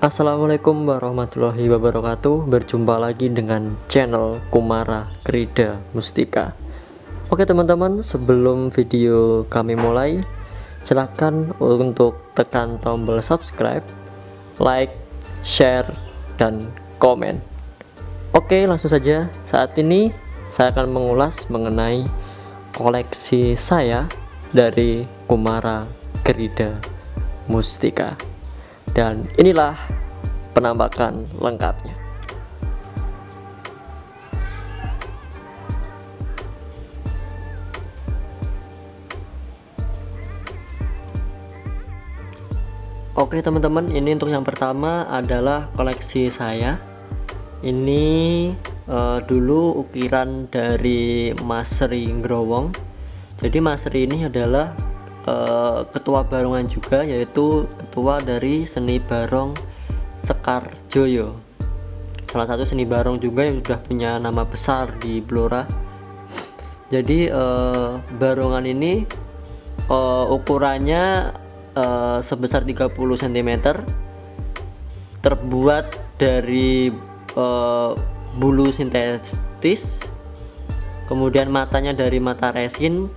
Assalamualaikum warahmatullahi wabarakatuh. Berjumpa lagi dengan channel Kumara Krida Mustika. Oke teman-teman, sebelum video kami mulai, silahkan untuk tekan tombol subscribe, like, share, dan komen. Oke, langsung saja. Saat ini saya akan mengulas mengenai koleksi saya dari Kumara Krida Mustika. Dan inilah penampakan lengkapnya. Oke teman-teman, ini untuk yang pertama adalah koleksi saya. Ini dulu ukiran dari Mas Sri Growong. Jadi Mas Sri ini adalah ketua barongan juga, yaitu ketua dari seni barong Sekar Joyo, salah satu seni barong juga yang sudah punya nama besar di Blora. Jadi barongan ini ukurannya sebesar 30 cm, terbuat dari bulu sintetis, kemudian matanya dari mata resin,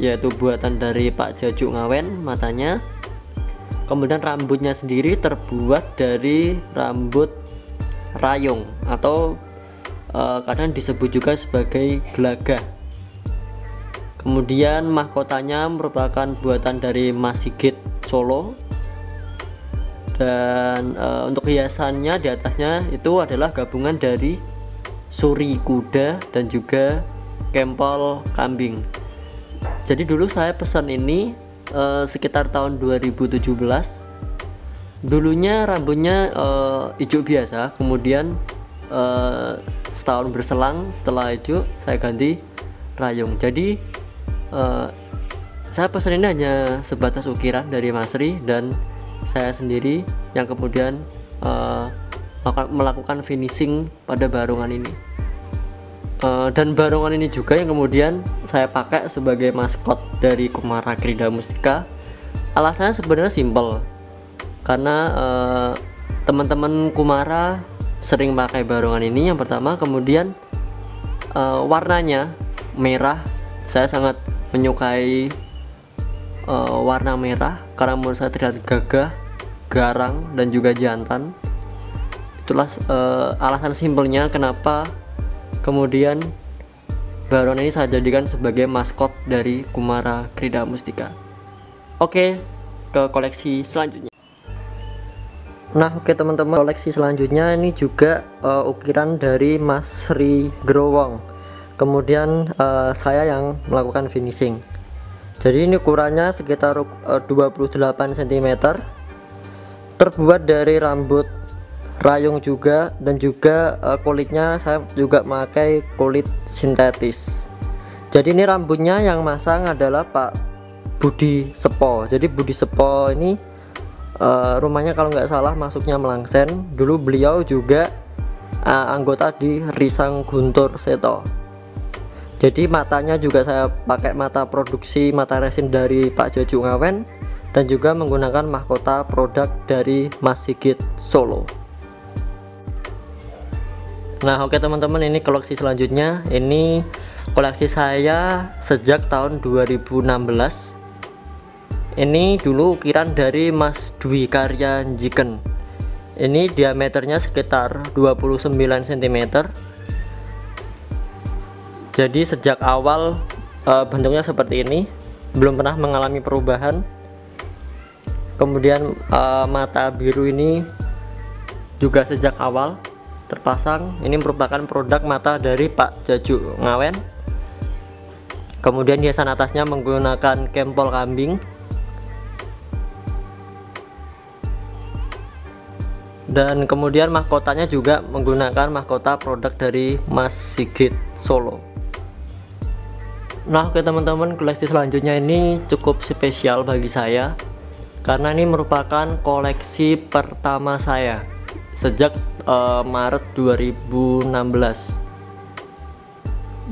yaitu buatan dari Pak Jajuk Ngawen matanya. Kemudian rambutnya sendiri terbuat dari rambut rayung atau kadang disebut juga sebagai gelagah. Kemudian mahkotanya merupakan buatan dari Mas Sigit Solo, dan untuk hiasannya di atasnya itu adalah gabungan dari suri kuda dan juga kempol kambing. Jadi dulu saya pesan ini sekitar tahun 2017. Dulunya rambutnya hijau biasa, kemudian setahun berselang setelah hijau saya ganti rayung. Jadi saya pesan ini hanya sebatas ukiran dari Mas Sri dan saya sendiri yang kemudian melakukan finishing pada barongan ini. Dan barongan ini juga yang kemudian saya pakai sebagai maskot dari Kumara Krida Mustika. Alasannya sebenarnya simpel, karena teman-teman Kumara sering pakai barongan ini. Yang pertama, kemudian warnanya merah. Saya sangat menyukai warna merah karena menurut saya terlihat gagah, garang, dan juga jantan. Itulah alasan simpelnya kenapa kemudian barongan ini saya jadikan sebagai maskot dari Kumara Krida Mustika. Oke, ke koleksi selanjutnya. Nah, oke teman-teman, koleksi selanjutnya ini juga ukiran dari Mas Sri Growong. Kemudian saya yang melakukan finishing. Jadi ini ukurannya sekitar 28 cm, terbuat dari rambut rayung juga, dan juga kulitnya saya juga memakai kulit sintetis. Jadi ini rambutnya yang masang adalah Pak Budi Sepo. Jadi Budi Sepo ini rumahnya kalau nggak salah masuknya Melangsen. Dulu beliau juga anggota di Risang Guntur Seto. Jadi matanya juga saya pakai mata produksi mata resin dari Pak Jajuk Ngawen, dan juga menggunakan mahkota produk dari Mas Sigit Solo. Nah, oke teman-teman, ini koleksi selanjutnya. Ini koleksi saya sejak tahun 2016. Ini dulu ukiran dari Mas Dwi Karya Njiken. Ini diameternya sekitar 29 cm. Jadi sejak awal bentuknya seperti ini, belum pernah mengalami perubahan. Kemudian mata biru ini juga sejak awal terpasang. Ini merupakan produk mata dari Pak Jajuk Ngawen. Kemudian hiasan atasnya menggunakan kempol kambing, dan kemudian mahkotanya juga menggunakan mahkota produk dari Mas Sigit Solo. Nah, oke teman-teman, koleksi selanjutnya ini cukup spesial bagi saya karena ini merupakan koleksi pertama saya sejak Maret 2016.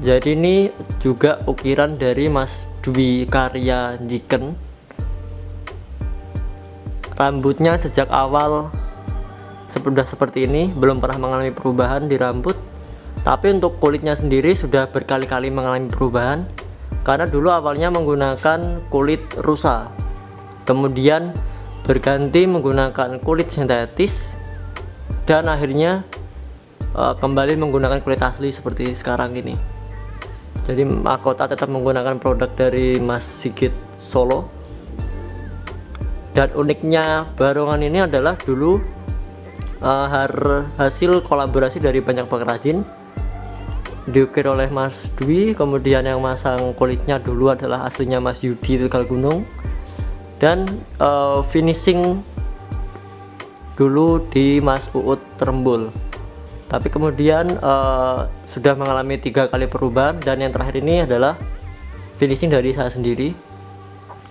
Jadi ini juga ukiran dari Mas Dwi Karya Njiken. Rambutnya sejak awal sudah seperti ini, belum pernah mengalami perubahan di rambut. Tapi untuk kulitnya sendiri sudah berkali-kali mengalami perubahan, karena dulu awalnya menggunakan kulit rusa, kemudian berganti menggunakan kulit sintetis, dan akhirnya kembali menggunakan kulit asli seperti sekarang ini. Jadi mahkota tetap menggunakan produk dari Mas Sigit Solo. Dan uniknya barongan ini adalah dulu hasil kolaborasi dari banyak pengrajin, diukir oleh Mas Dwi, kemudian yang masang kulitnya dulu adalah aslinya Mas Yudi Tegal Gunung, dan finishing dulu di Mas Uut Trembul. Tapi kemudian sudah mengalami 3 kali perubahan, dan yang terakhir ini adalah finishing dari saya sendiri.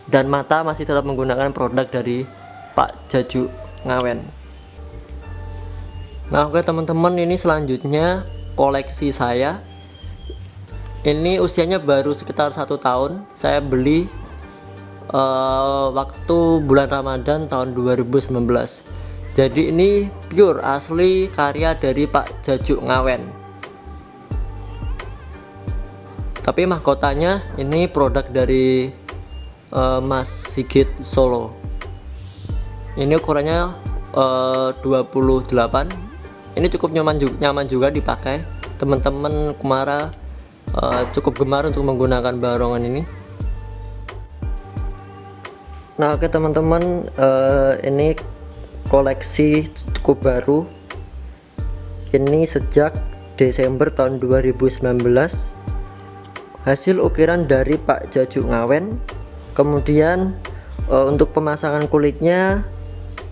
Dan mata masih tetap menggunakan produk dari Pak Jaju Ngawen. Nah oke teman-teman, ini selanjutnya koleksi saya. Ini usianya baru sekitar 1 tahun. Saya beli waktu bulan Ramadan tahun 2019. Jadi ini pure asli karya dari Pak Jaju Ngawen. Tapi mahkotanya ini produk dari Mas Sigit Solo. Ini ukurannya 28. Ini cukup nyaman juga dipakai. Teman-teman Kumara cukup gemar untuk menggunakan barongan ini. Nah oke teman-teman, ini koleksi cukup baru. Ini sejak Desember tahun 2019. Hasil ukiran dari Pak Jaju Ngawen. Kemudian untuk pemasangan kulitnya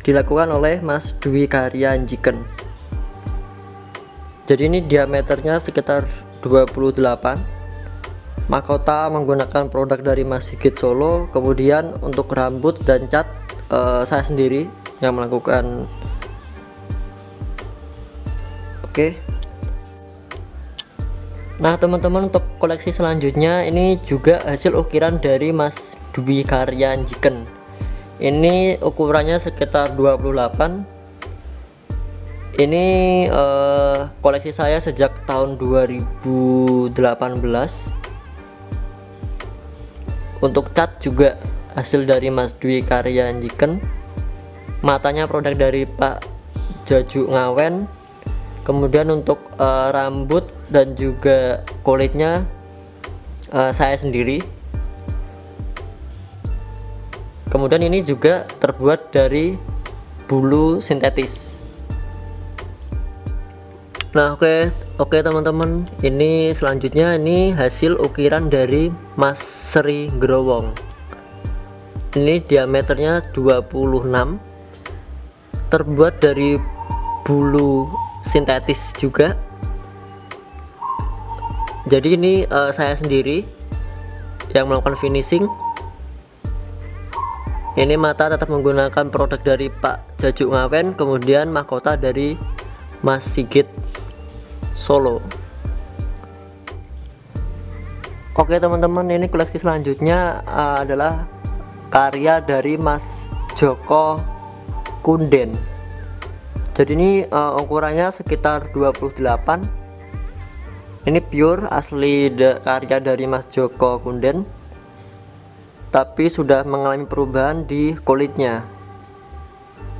dilakukan oleh Mas Dwi Karya Njiken. Jadi ini diameternya sekitar 28. Mahkota menggunakan produk dari Mas Sigit Solo. Kemudian untuk rambut dan cat saya sendiri yang melakukan. Oke. Nah teman-teman, untuk koleksi selanjutnya ini juga hasil ukiran dari Mas Dwi Karya Njiken. Ini ukurannya sekitar 28. Ini koleksi saya sejak tahun 2018. Untuk cat juga hasil dari Mas Dwi Karya Njiken. Matanya produk dari Pak Jaju Ngawen. Kemudian untuk rambut dan juga kulitnya saya sendiri. Kemudian ini juga terbuat dari bulu sintetis. Nah oke teman-teman, ini selanjutnya ini hasil ukiran dari Mas Sri Growong. Ini diameternya 26, terbuat dari bulu sintetis juga. Jadi ini saya sendiri yang melakukan finishing. Ini mata tetap menggunakan produk dari Pak Jaju Ngawen, kemudian mahkota dari Mas Sigit Solo. Oke teman-teman, ini koleksi selanjutnya adalah karya dari Mas Joko Kunden. Jadi ini ukurannya sekitar 28. Ini pure asli karya dari Mas Joko Kunden, tapi sudah mengalami perubahan di kulitnya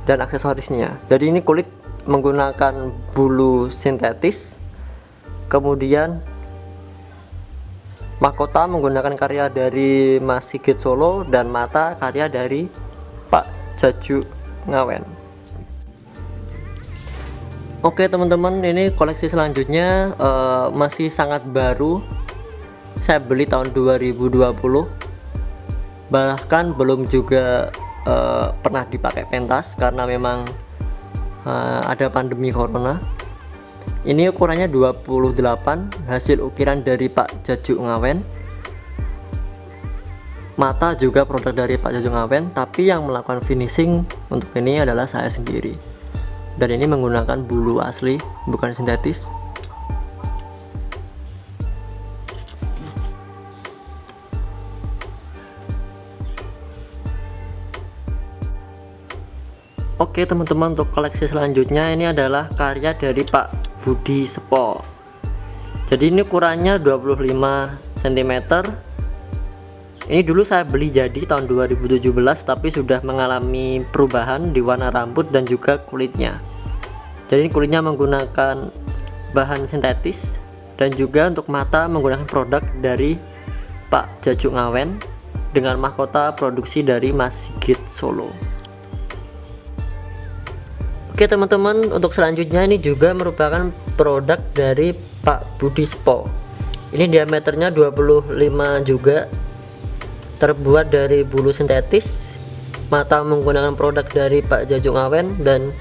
dan aksesorisnya. Jadi ini kulit menggunakan bulu sintetis, kemudian mahkota menggunakan karya dari Mas Sigit Solo, dan mata karya dari Pak Jaju Ngawen. Oke teman-teman, ini koleksi selanjutnya masih sangat baru. Saya beli tahun 2020, bahkan belum juga pernah dipakai pentas karena memang ada pandemi corona. Ini ukurannya 28, hasil ukiran dari Pak Jaju Ngawen. Mata juga produk dari Pak Jaju Ngawen, tapi yang melakukan finishing untuk ini adalah saya sendiri. Dan ini menggunakan bulu asli, bukan sintetis. Oke teman-teman, untuk koleksi selanjutnya ini adalah karya dari Pak Budi Sepo. Jadi ini ukurannya 25 cm. Ini dulu saya beli jadi tahun 2017, tapi sudah mengalami perubahan di warna rambut dan juga kulitnya. Jadi kulitnya menggunakan bahan sintetis, dan juga untuk mata menggunakan produk dari Pak Jajuk Ngawen dengan mahkota produksi dari Mas Sigit Solo. Oke teman-teman, untuk selanjutnya ini juga merupakan produk dari Pak Budi Sepo. Ini diameternya 25 juga, terbuat dari bulu sintetis, mata menggunakan produk dari Pak Jajuk Ngawen, dan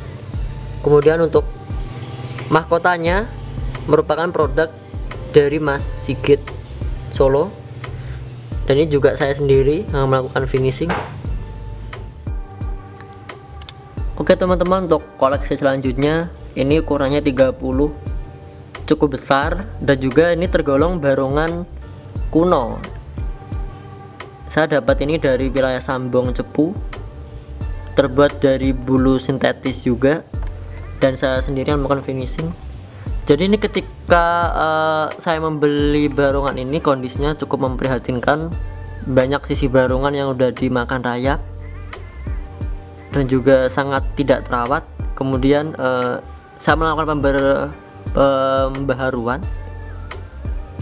kemudian untuk mahkotanya merupakan produk dari Mas Sigit Solo, dan ini juga saya sendiri yang melakukan finishing. Oke teman-teman, untuk koleksi selanjutnya ini ukurannya 30, cukup besar, dan juga ini tergolong barongan kuno. Saya dapat ini dari wilayah Sambong Cepu, terbuat dari bulu sintetis juga, dan saya sendiri yang melakukan finishing. Jadi ini ketika saya membeli barongan ini, kondisinya cukup memprihatinkan. Banyak sisi barongan yang udah dimakan rayap dan juga sangat tidak terawat. Kemudian saya melakukan pembaharuan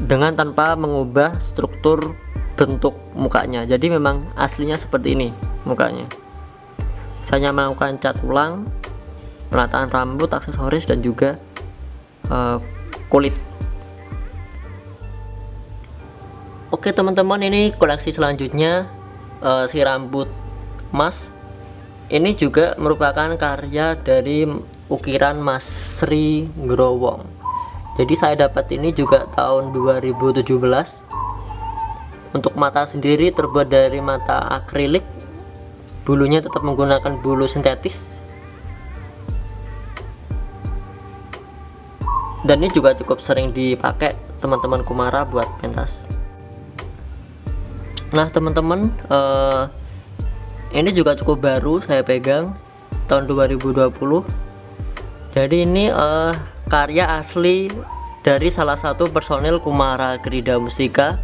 dengan tanpa mengubah struktur bentuk mukanya. Jadi memang aslinya seperti ini mukanya. Saya melakukan cat ulang, penataan rambut, aksesoris, dan juga kulit. Oke teman-teman, ini koleksi selanjutnya, si rambut emas. Ini juga merupakan karya dari ukiran Mas Sri Growong. Jadi saya dapat ini juga tahun 2017. Untuk mata sendiri terbuat dari mata akrilik, bulunya tetap menggunakan bulu sintetis, dan ini juga cukup sering dipakai teman-teman Kumara buat pentas. Nah teman-teman, ini juga cukup baru, saya pegang tahun 2020. Jadi ini karya asli dari salah satu personil Kumara Krida Mustika,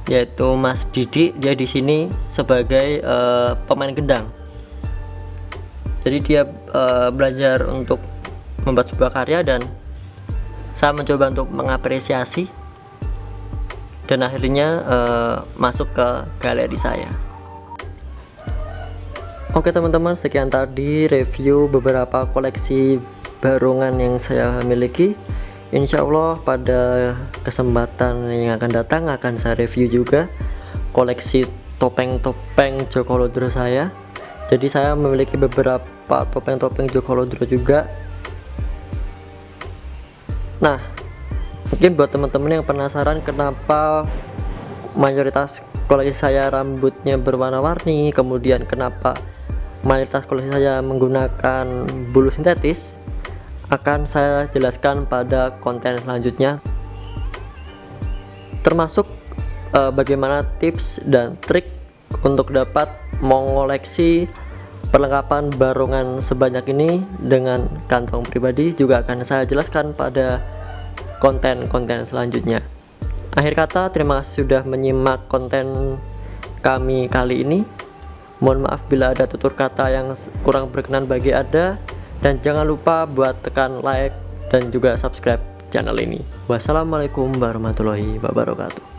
yaitu Mas Didi. Dia di sini sebagai pemain gendang. Jadi dia belajar untuk membuat sebuah karya, dan saya mencoba untuk mengapresiasi, dan akhirnya masuk ke galeri saya. Oke teman-teman, sekian tadi review beberapa koleksi barongan yang saya miliki. Insya Allah pada kesempatan yang akan datang akan saya review juga koleksi topeng-topeng Joko Lodro saya. Jadi saya memiliki beberapa topeng-topeng Joko Lodro juga. Nah, mungkin buat teman-teman yang penasaran kenapa mayoritas koleksi saya rambutnya berwarna-warni, kemudian kenapa mayoritas koleksi saya menggunakan bulu sintetis, akan saya jelaskan pada konten selanjutnya, termasuk bagaimana tips dan trik untuk dapat mengoleksi perlengkapan barongan sebanyak ini dengan kantong pribadi, juga akan saya jelaskan pada konten-konten selanjutnya. Akhir kata, terima kasih sudah menyimak konten kami kali ini. Mohon maaf bila ada tutur kata yang kurang berkenan bagi Anda, dan jangan lupa buat tekan like dan juga subscribe channel ini. Wassalamualaikum warahmatullahi wabarakatuh.